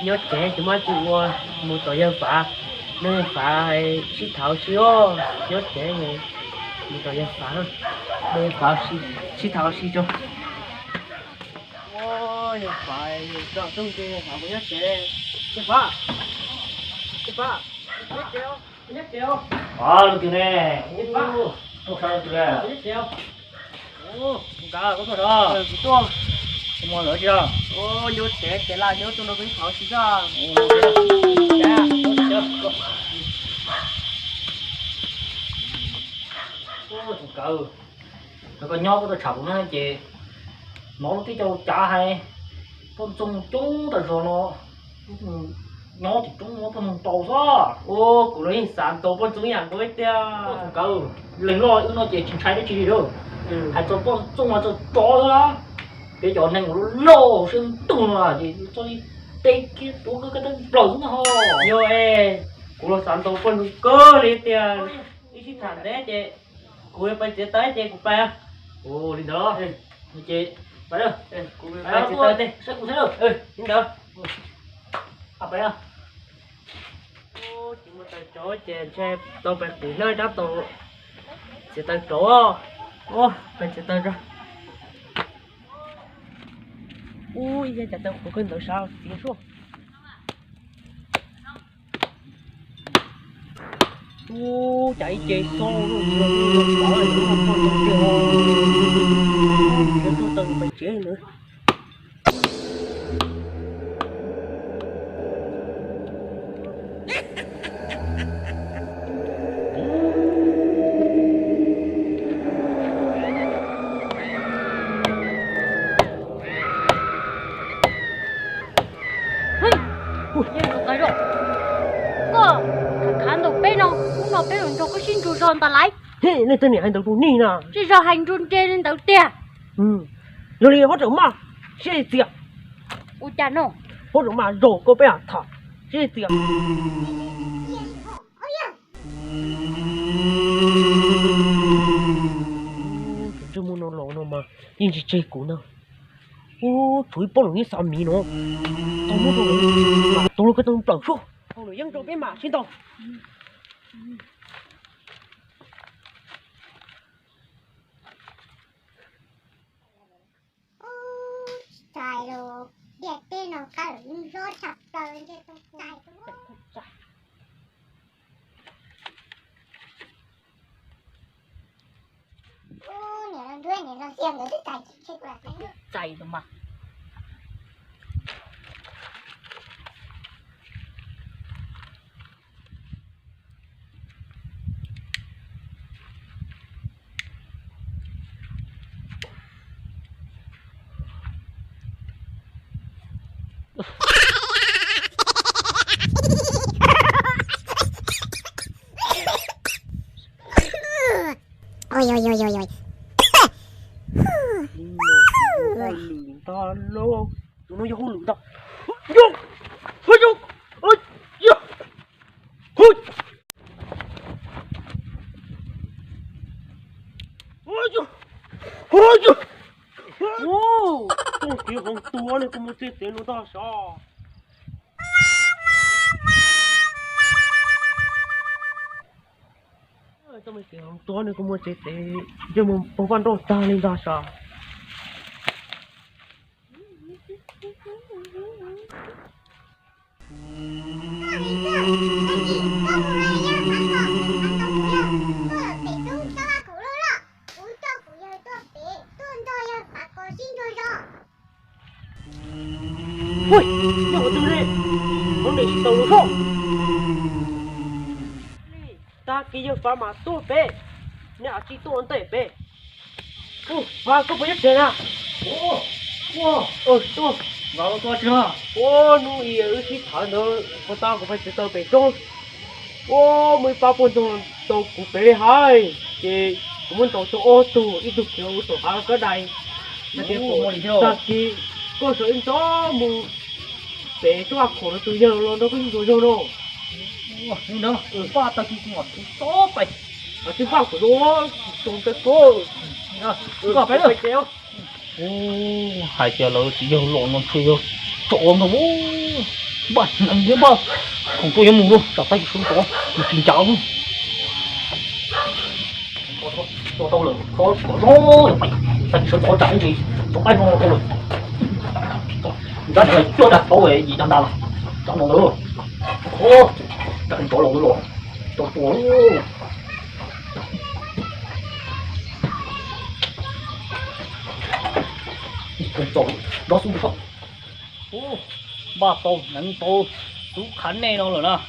nhớ trẻ chúng ta chịu một tổ dân phá nơi phá xí thảo xíu nhớ trẻ này một tổ dân phá nơi phá xí thảo xí cho ôi phải chọn tung kia họ mới nhớ trẻ cái phá nhất kéo được rồi nè không sao được rồi nhất kéo cá có thật đó cái tuông không ngon nữa chưa nhớ trẻ là nhớ tôi nó với thảo xí ra thằng cờ nó có nhóc có chồng nó chị nó cái châu chả hay con chung chúng tại sao nó thì chúng nó con tàu sao của nó hình sản tổ con chúng nhà với tia thằng cờ lần rồi nó chỉ trái đấy chỉ đâu hay cho con chung mà cho chó đó cái chỗ này nó lô xương tung là gì cho đi tê kia tôi cứ cái tên lỏng thôi nhiều của nó sản tổ con cơ đi tia đi xí thản đấy chị của em phải chế tới chị của ba đi đó chị phải đâu của em phải chế tới đi sẽ cũng thế được đi đâu phải đâu chỉ một tay chỗ chèn xe tôi phải tỉ nơi đó tôi chế tay chỗ phải chế tay ra ui giờ chặt tôi cũng không được sao tiếng xuống chạy chạy xô luôn bỏ lại cũng không còn được cái tôi từng phải chế nữa nên tên này hành động tụi nì nè. Chứ giờ hành run trên lên đầu tiền. Rồi đi hốt mà, xe tiệm. Ủa chả nổ. Hốt mà rồi có bé thả, xe tiệm. Chứ muốn nó lỗ nó mà, nhưng chỉ chơi cũ nào. Thôi bao nhiêu sao mì nó. Tao muốn rồi, tao cái tao bảo số. Tao nói ยัง rồi bé mà xin tao. Trời rồi, đẹp tên nó cả rốt chặt trời trên trong trời nhớ đuôi nhớ nó xem nó chạy chết là Chạy rồi mà. Ôi. Lửng ta lô, nó vô lửng ta. Vô, ôi vô, ôi, vô, ôi, ôi vô. Tôi kia con tua này cũng một chết nó ta sao? Tôi mới kia con tua này cũng một chết giờ mà bố văn đó ta lên ta sao? Ui, nhưng mà từ đây, con để tàu nó không? Ta kia phá mà tôi bé, nhà chỉ tôi ăn tệ bé. Và có phải thế nào? Tôi vào to chưa nó yêu chỉ thằng nó, con ta cũng phải tự tàu bé trốn. Mới phá bốn tàu cũng bé hai, thì cũng muốn tàu ô tô, ít được kiểu tàu hai cái này. Ta kia có sự in đó mù bé cho khổ nó từ giờ nó cũng rồi đâu. nhưng đó pha ta chỉ ngọt tốt vậy chứ pha của nó trông cái cô có phải được hai chờ lỡ chỉ vô lộn nó chưa trộn mà bố bạn nặng dễ bao không tôi em luôn chặt tay xuống có một chín cháu cho tao lửa có đó mày thành sự tỏ trạng gì tao bay không tao lửa ra này chưa đặt bảo vệ gì đằng đằng trong một nữa ô trận chỗ lộn rồi chỗ chỗ chỗ đó xuống không ô ba tô nắng tô xuống khánh này đâu rồi nè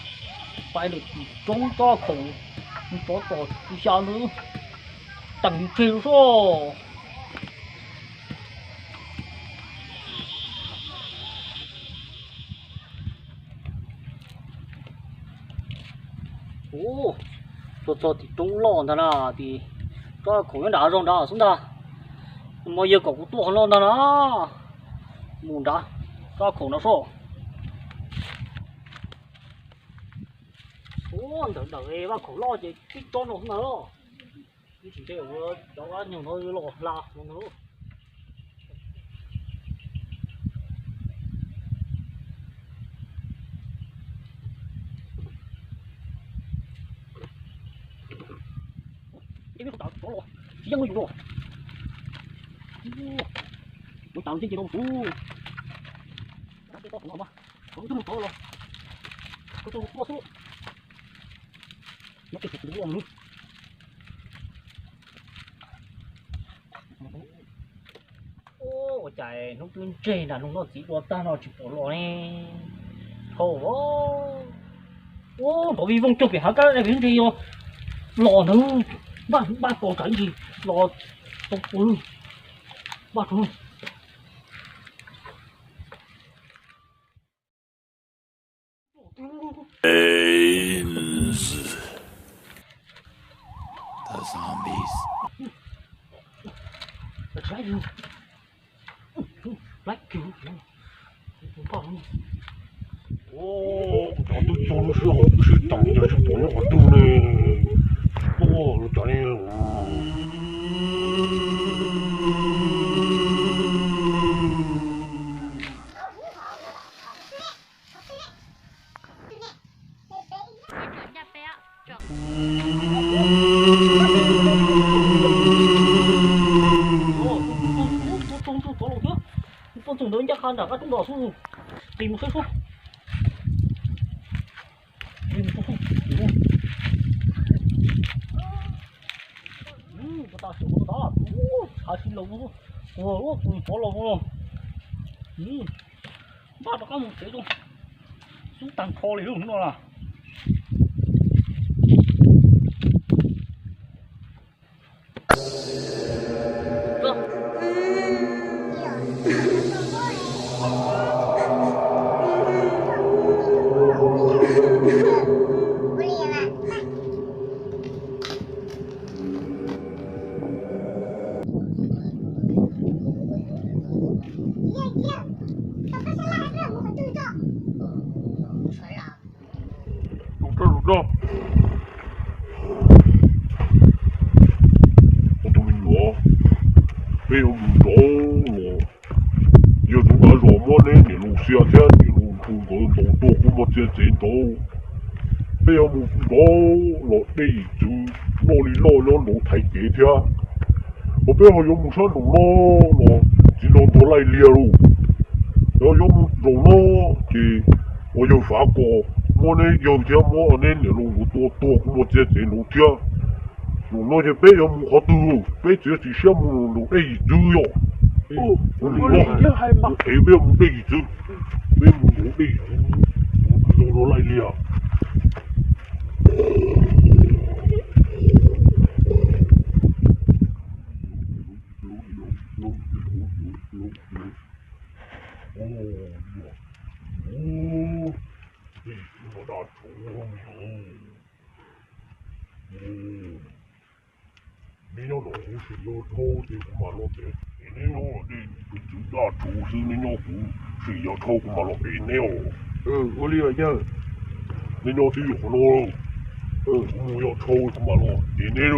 phải được trốn cho khổ có tổ đi sao nữa tầng chiều số ô cho thì trốn lon thôi nè thì cho khổ nó đã rồi đó xuống ta mà giờ cậu tu lon đó nó muốn đã cho khổ nó số ô đợi đợi ba khổ lo gì cái con nó không nào cái chỉ cái đó nhiều thôi lo la nó cái nó tạo chỗ lo dân người rồi nó tạo cái gì đâu cái to không mà không có chỗ lo có chỗ có số nó cái gì cũng luôn ô trời nó cứ trên là nó chỉ có ta nó chỉ có lo nè thôi ô bởi vì vòng chụp thì hả cái này cái gì rồi lò nữa ba còn cái gì lò ôi ba thôi The zombies. Right you. Like you. 오, 나도 정신 없이 당겨서 보내봤더니 또 그러잖아요. Chuẩn nha bé. Chuẩn. Con trùng lớn chắc khăn đã các chúng đỏ xuống tìm một số ta sửa đó thả xin lồng luôn ủa bỏ lồng luôn ba nó có một cái luôn xuống tăng kho này luôn nó là 너 어떠민요? 왜 여기 너 giờ chúng ta rõ món này để lục xe thế để lục thu có tổ tổ cũng một chiếc chiến đấu bây giờ một đó là đi chứ nó đi lo thay kế thế ở bây giờ dùng một số đồ nó chỉ lo tổ lại liền luôn rồi dùng đồ nó thì ở giờ phá cổ món này giờ thế món này để lục tổ tổ cũng một chiếc chiến đấu thế lục nó thì bây giờ một khó tu bây giờ chỉ xem một lục đây chứ rồi我这还嘛？哎，别唔得意思，别唔得意思，我来了。你要老是要偷的，嘛老的。你要你最大厨师，你要不是要偷嘛落地呢哦？我理解。你要是有咯，我要偷嘛落地呢咯。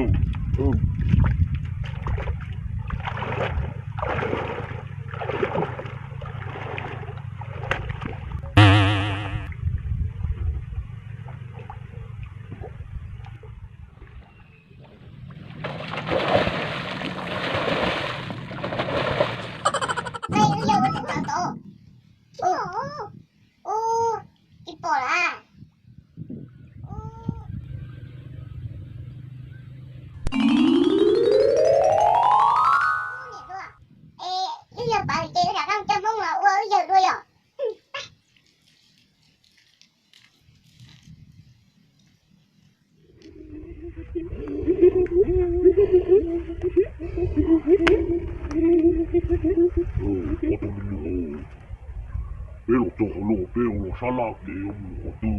bây giờ nó sao lạc để ông ngủ từ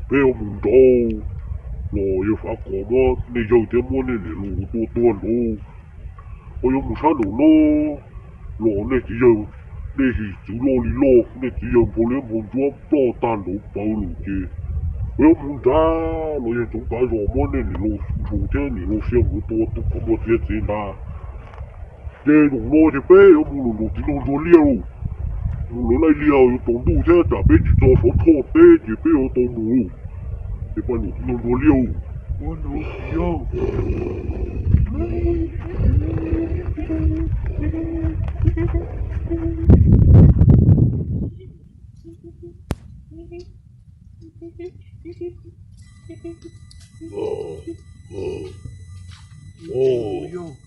bây giờ mình đâu rồi giờ phải có mà này giờ thêm mua này để lù tua tua lù ôi ông sao lù lù này chỉ giờ này chỉ chữ lô lý lô này chỉ giờ phụ lên phụ chúa to tan lù bao lù chứ bây giờ mình ra rồi giờ chúng ta rồi mua này để lù chủ thế này lù xem lù tua tua có một chuyện gì là giờ lù lô thì bây giờ mình lù chỉ lù lù liêu lù lại liêu tổng đủ thế chả biết chỉ cho số thô thế chỉ bây giờ tổng đủ thì bọn nó lù liêu ôi nó liêu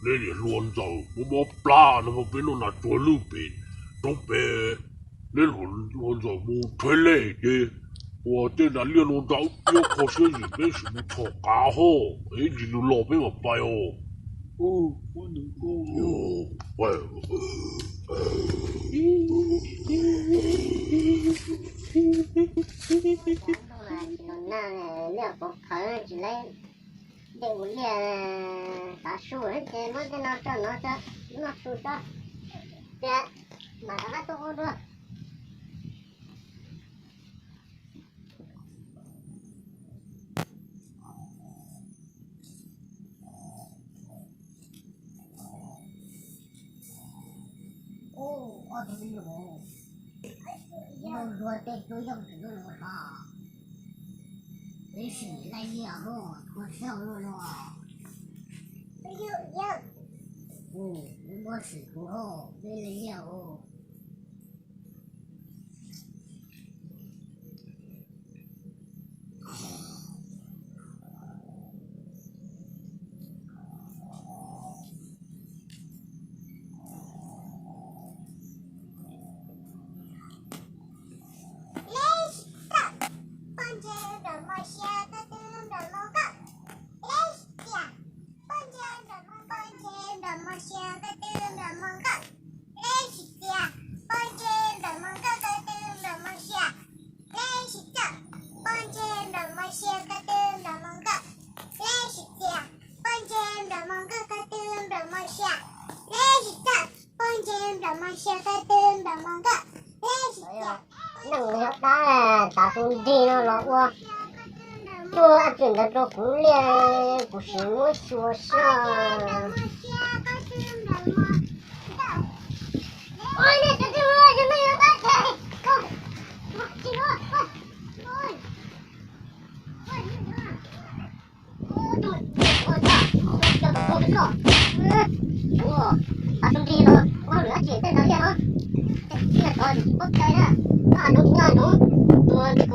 đây là luôn rồi bố pla nó mà bên nó là chúa lưu bình trong bề nên luôn rồi bố thuê lệ chứ我这男练龙刀要考试也没什么错嘎吼，哎，你都老被我掰哦。哦，我能够哟。喂。liệu có khởi chỉ lấy đều liền đã sủi thì mới cái nó cho nó sủi cho thế mà nó to luôn ô thì bây giờ用多对都用这个了吧？没事，来也好，我上路了。我是不好，没人也好。打从地上了我，做真的做攻略，不是我说啥。我那这我就没有打开，我进我，我打从地了，我了解在哪里了？这个不该的，那种。我这个